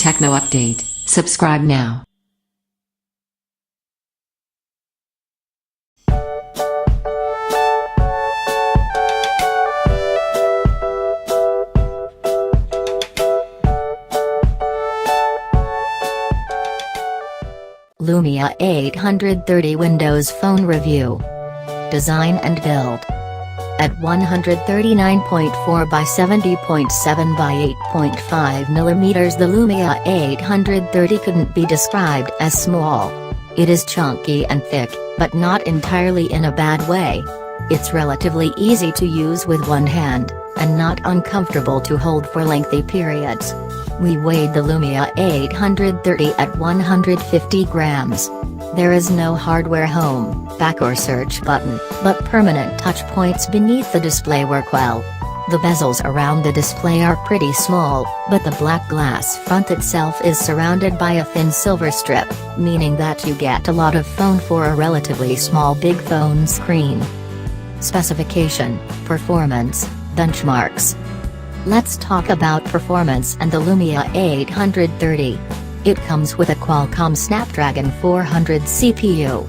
Techno update. Subscribe now. Lumia 830 Windows Phone Review. Design and build. At 139.4 by 70.7 by 8.5 mm, the Lumia 830 couldn't be described as small. It is chunky and thick, but not entirely in a bad way. It's relatively easy to use with one hand, and not uncomfortable to hold for lengthy periods. We weighed the Lumia 830 at 150 grams. There is no hardware home, back or search button, but permanent touch points beneath the display work well. The bezels around the display are pretty small, but the black glass front itself is surrounded by a thin silver strip, meaning that you get a lot of phone for a relatively small big phone screen. Specification, performance, benchmarks. Let's talk about performance and the Lumia 830. It comes with a Qualcomm Snapdragon 400 CPU.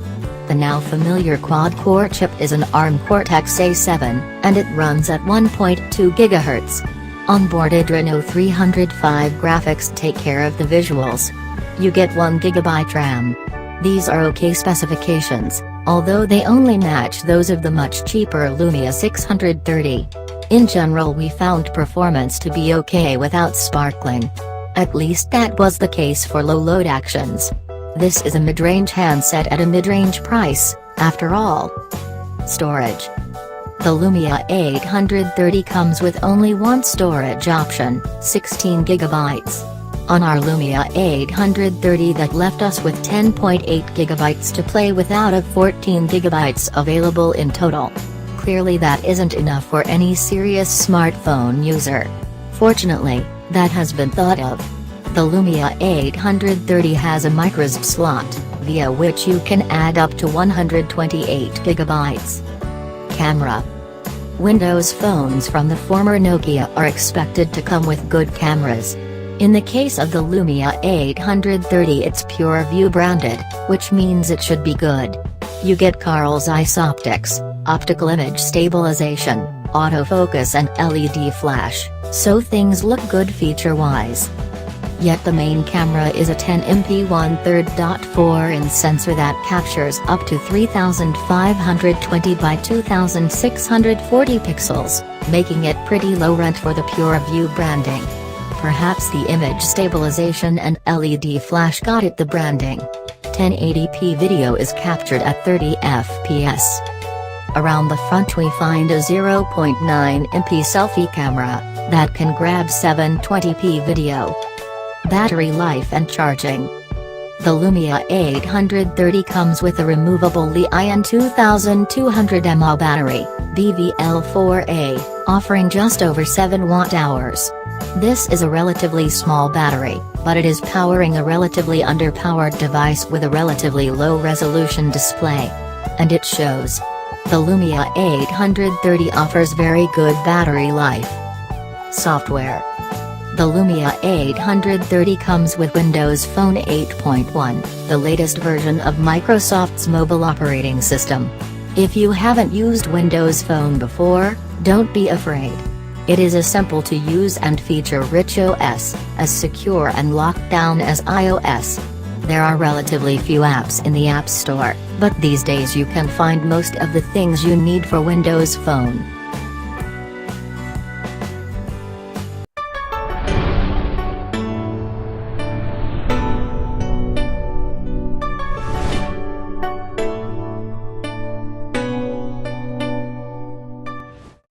The now familiar quad-core chip is an ARM Cortex-A7, and it runs at 1.2 GHz. Onboard Adreno 305 graphics take care of the visuals. You get 1 GB RAM. These are okay specifications, although they only match those of the much cheaper Lumia 630. In general, we found performance to be okay without sparkling. At least that was the case for low load actions. This is a mid-range handset at a mid-range price, after all. Storage. The Lumia 830 comes with only one storage option, 16 GB. On our Lumia 830 that left us with 10.8 GB to play with out of 14 GB available in total. Clearly that isn't enough for any serious smartphone user. Fortunately, that has been thought of. The Lumia 830 has a microSD slot, via which you can add up to 128 GB. Camera. Windows phones from the former Nokia are expected to come with good cameras. In the case of the Lumia 830, it's PureView branded, which means it should be good. You get Carl's Zeiss optics, optical image stabilization, autofocus and LED flash, so things look good feature-wise. Yet the main camera is a 10MP 1/3.4 inch sensor that captures up to 3520 by 2640 pixels, making it pretty low rent for the PureView branding. Perhaps the image stabilization and LED flash got it the branding. 1080p video is captured at 30 fps. Around the front we find a 0.9MP selfie camera that can grab 720p video. Battery life and charging. The Lumia 830 comes with a removable Li-ion 2200 mAh battery, BVL4A, offering just over 7 watt-hours. This is a relatively small battery, but it is powering a relatively underpowered device with a relatively low-resolution display. And it shows. The Lumia 830 offers very good battery life. Software. The Lumia 830 comes with Windows Phone 8.1, the latest version of Microsoft's mobile operating system. If you haven't used Windows Phone before, don't be afraid. It is as simple to use and feature-rich OS, as secure and locked down as iOS. There are relatively few apps in the App Store, but these days you can find most of the things you need for Windows Phone.